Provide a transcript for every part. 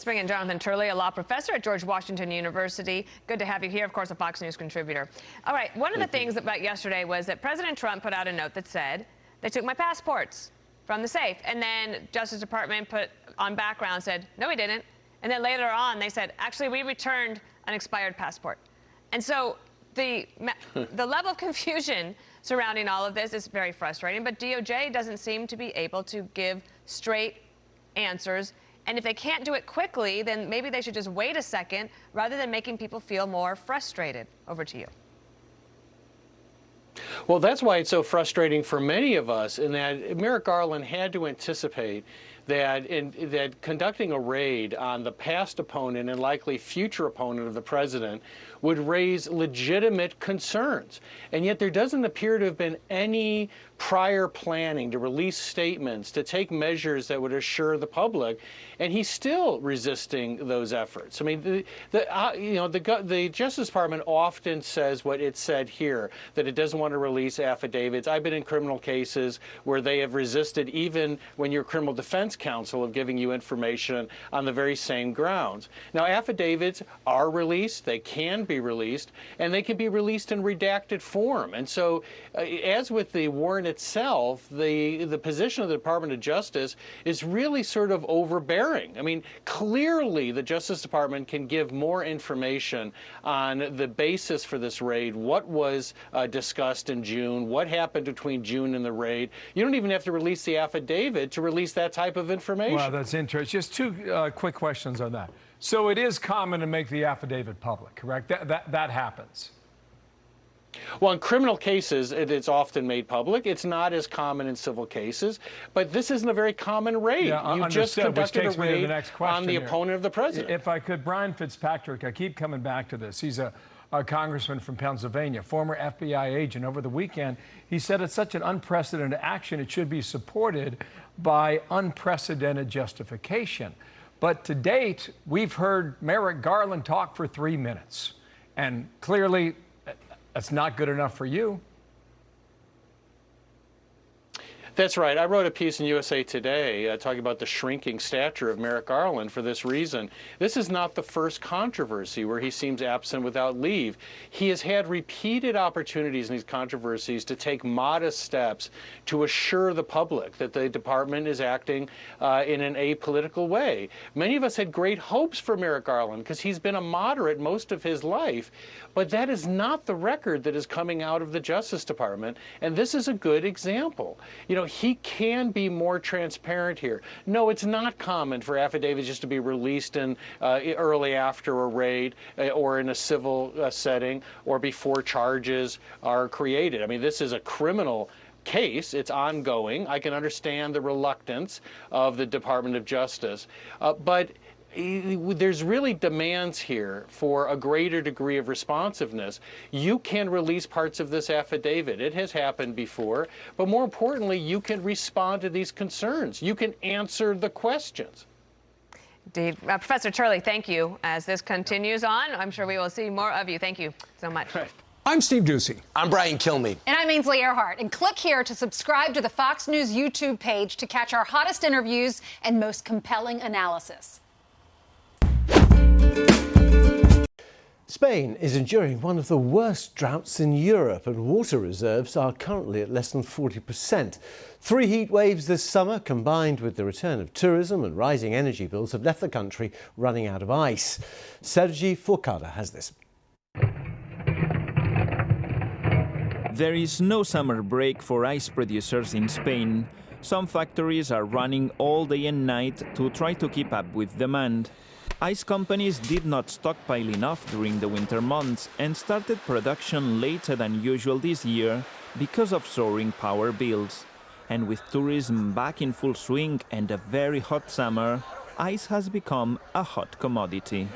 Let's bring in Jonathan Turley, a law professor at George Washington University. Good to have you here, of course, a Fox News contributor. All right, one of the things about yesterday was that President Trump put out a note that said, they took my passports from the safe. And then Justice Department put on background, said, no, we didn't. And then later on, they said, actually, we returned an expired passport. And so the level of confusion surrounding all of this is very frustrating. But DOJ doesn't seem to be able to give straight answers. And if they can't do it quickly, then maybe they should just wait a second rather than making people feel more frustrated. Over to you. Well, that's why it's so frustrating for many of us, in that Merrick Garland had to anticipate that conducting a raid on the past opponent and likely future opponent of the president would raise legitimate concerns. And yet there doesn't appear to have been any prior planning to release statements, to take measures that would assure the public, and he's still resisting those efforts. I mean, the Justice Department often says what it said here, that it doesn't want to release affidavits. I've been in criminal cases where they have resisted, even when your criminal defense counsel of giving you information on the very same grounds. Now, affidavits are released, they can be released, and they can be released in redacted form. And so, as with the warrant itself, the position of the Department of Justice is really sort of overbearing. I mean, clearly the Justice Department can give more information on the basis for this raid, what was discussed in June, what happened between June and the raid. You don't even have to release the affidavit to release that type of information. Wow, that's interesting. Just two quick questions on that. So it is common to make the affidavit public, correct? That happens. Well, in criminal cases, it's often made public. It's not as common in civil cases, but this isn't a very common raid. Yeah, you just conducted a raid on the opponent of the president. If I could, Brian Fitzpatrick, I keep coming back to this. He's a congressman from Pennsylvania, former FBI agent. Over the weekend, he said it's such an unprecedented action, it should be supported by unprecedented justification. But to date, we've heard Merrick Garland talk for 3 minutes, and clearly that's not good enough for you. That's right. I wrote a piece in USA Today talking about the shrinking stature of Merrick Garland for this reason. This is not the first controversy where he seems absent without leave. He has had repeated opportunities in these controversies to take modest steps to assure the public that the department is acting in an apolitical way. Many of us had great hopes for Merrick Garland because he's been a moderate most of his life, but that is not the record that is coming out of the Justice Department, and this is a good example. You know, he can be more transparent here. No, it's not common for affidavits just to be released in early after a raid or in a civil setting or before charges are created. I mean, this is a criminal case. It's ongoing. I can understand the reluctance of the Department of Justice, but there's really demands here for a greater degree of responsiveness. You can release parts of this affidavit. It has happened before, but more importantly, you can respond to these concerns. You can answer the questions. Indeed. Professor Turley, thank you. As this continues on, I'm sure we will see more of you. Thank you so much. Right. I'm Steve Ducey. I'm Brian Kilmeade. And I'm Ainsley Earhart. And click here to subscribe to the Fox News YouTube page to catch our hottest interviews and most compelling analysis. Spain is enduring one of the worst droughts in Europe, and water reserves are currently at less than 40%. 3 heat waves this summer, combined with the return of tourism and rising energy bills, have left the country running out of ice. Sergi Forcada has this. There is no summer break for ice producers in Spain. Some factories are running all day and night to try to keep up with demand. Ice companies did not stockpile enough during the winter months and started production later than usual this year because of soaring power bills. And with tourism back in full swing and a very hot summer, ice has become a hot commodity.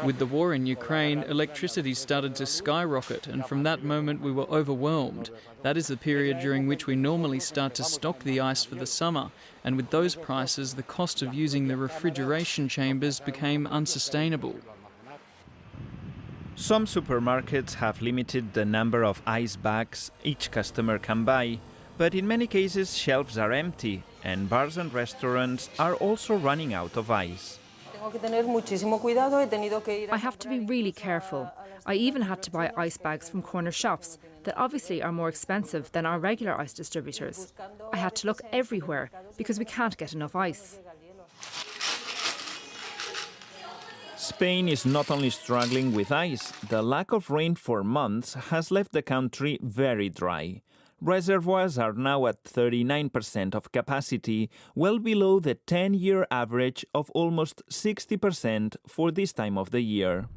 With the war in Ukraine, electricity started to skyrocket, and from that moment we were overwhelmed. That is the period during which we normally start to stock the ice for the summer, and with those prices, the cost of using the refrigeration chambers became unsustainable. Some supermarkets have limited the number of ice bags each customer can buy, But in many cases, shelves are empty, and bars and restaurants are also running out of ice. I have to be really careful. I even had to buy ice bags from corner shops that obviously are more expensive than our regular ice distributors. I had to look everywhere because we can't get enough ice. Spain is not only struggling with ice, the lack of rain for months has left the country very dry. Reservoirs are now at 39% of capacity, well below the 10-year average of almost 60% for this time of the year.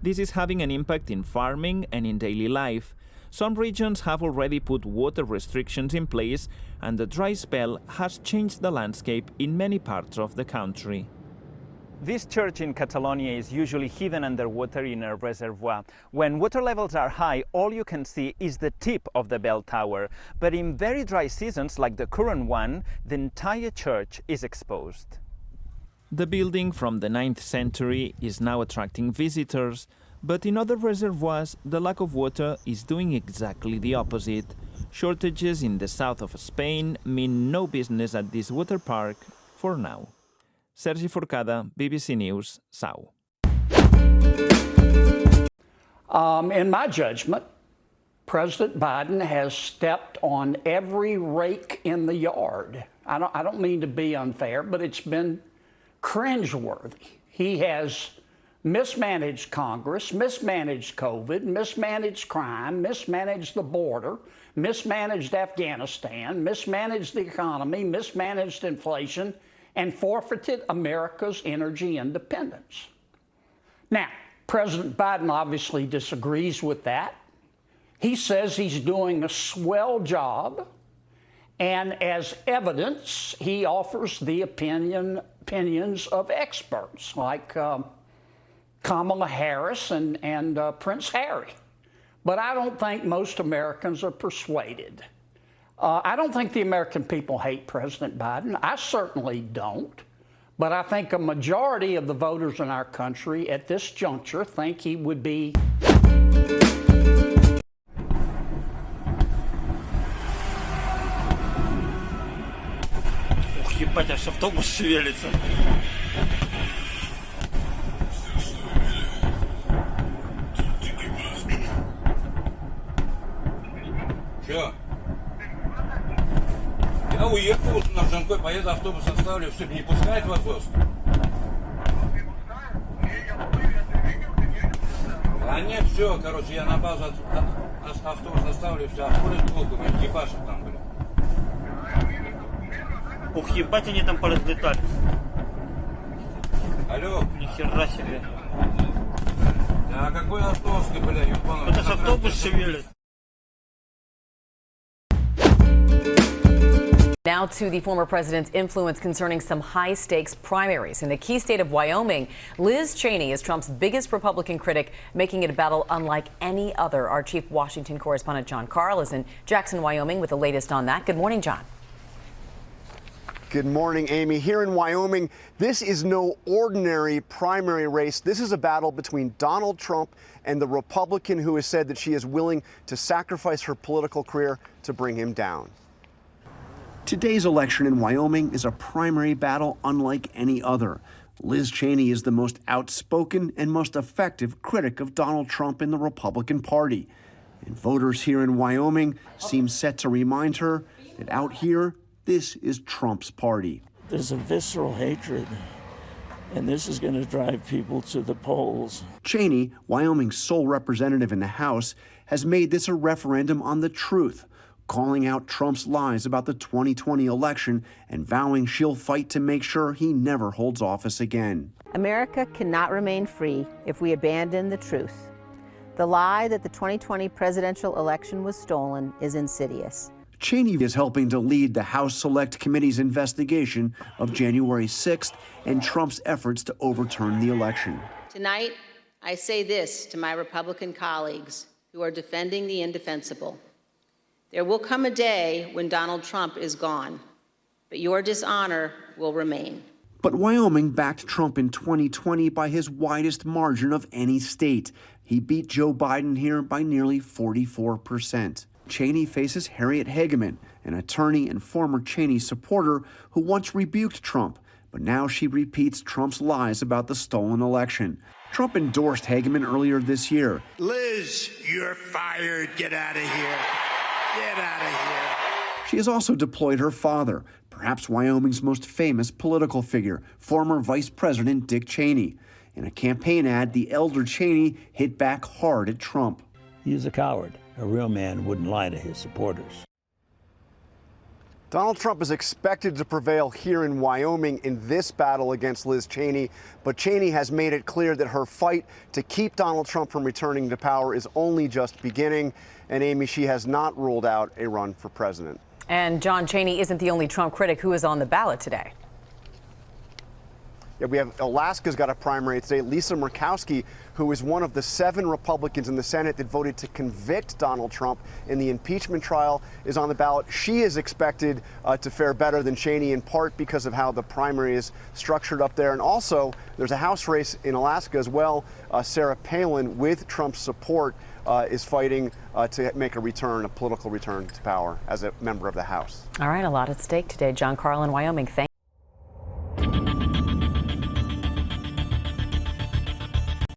This is having an impact in farming and in daily life. Some regions have already put water restrictions in place, and the dry spell has changed the landscape in many parts of the country. This church in Catalonia is usually hidden underwater in a reservoir. When water levels are high, all you can see is the tip of the bell tower. But in very dry seasons, like the current one, the entire church is exposed. The building from the 9th century is now attracting visitors, but in other reservoirs, the lack of water is doing exactly the opposite. Shortages in the south of Spain mean no business at this water park for now. Sergi Forcada, BBC News, Sau. In my judgment, President Biden has stepped on every rake in the yard. I don't mean to be unfair, but it's been cringeworthy. He has mismanaged Congress, mismanaged COVID, mismanaged crime, mismanaged the border, mismanaged Afghanistan, mismanaged the economy, mismanaged inflation, and forfeited America's energy independence. Now, President Biden obviously disagrees with that. He says he's doing a swell job, and as evidence, he offers the opinions of experts like Kamala Harris and Prince Harry. But I don't think most Americans are persuaded. I don't think the American people hate President Biden. I certainly don't. But I think a majority of the voters in our country at this juncture think he would be. Ебать, аж автобус шевелится. Чё? Я уехал на Жанкой, поеду, автобус оставлю, все, не пускает вопрос. А нет, все, короче, я на базу автобус оставлю, все, а курит толку, экипаж там, блин. Ух, ебать, они там поразлетали. Алло. Нихера себе. Да какой автобус, бля, ебаный. Это ж автобус шевелится. Now to the former president's influence concerning some high-stakes primaries. In the key state of Wyoming, LizCheney is Trump's biggest Republican critic, making it a battle unlike any other. Our chief Washington correspondent John Karl is in Jackson, Wyoming with the latest on that. Good morning, John. Good morning, Amy. Here in Wyoming, this is no ordinary primary race. This is a battle between Donald Trump and the Republican who has said that she is willing to sacrifice her political career to bring him down. Today's election in Wyoming is a primary battle unlike any other. LizCheney is the most outspoken and most effective critic of Donald Trump in the Republican Party. And voters here in Wyoming seem set to remind her that out here, this is Trump's party. There's a visceral hatred, and this is going to drive people to the polls. Cheney, Wyoming's sole representative in the House, has made this a referendum on the truth, calling out Trump's lies about the 2020 election and vowing she'll fight to make sure he never holds office again. America cannot remain free if we abandon the truth. The lie that the 2020 presidential election was stolen is insidious. Cheney is helping to lead the House Select Committee's investigation of January 6th and Trump's efforts to overturn the election. Tonight, I say this to my Republican colleagues who are defending the indefensible. There will come a day when Donald Trump is gone, but your dishonor will remain. But Wyoming backed Trump in 2020 by his widest margin of any state. He beat Joe Biden here by nearly 44%. Cheney faces Harriet Hageman, an attorney and former Cheney supporter who once rebuked Trump, but now she repeats Trump's lies about the stolen election. Trump endorsed Hageman earlier this year. Liz, you're fired. Get out of here. Get out of here. She has also deployed her father, perhaps Wyoming's most famous political figure, former Vice President Dick Cheney. In a campaign ad, the elder Cheney hit back hard at Trump. He's a coward. A real man wouldn't lie to his supporters. Donald Trump is expected to prevail here in Wyoming in this battle against Liz Cheney, but Cheney has made it clear that her fight to keep Donald Trump from returning to power is only just beginning. And Amy, she has not ruled out a run for president. And John Cheney isn't the only Trump critic who is on the ballot today. Yeah, we have Alaska's got a primary today. LisaMurkowsi, who is one of the 7 Republicans in the Senate that voted to convict Donald Trump in the impeachment trial, is on the ballot. She is expected to fare better than Cheney, in part because of how the primary is structured up there. And also, there's a House race in Alaska as well. Sarah Palin, with Trump's support, is fighting to make a political return to power as a member of the House. All right, a lot at stake today. John Carlin, Wyoming, thank you.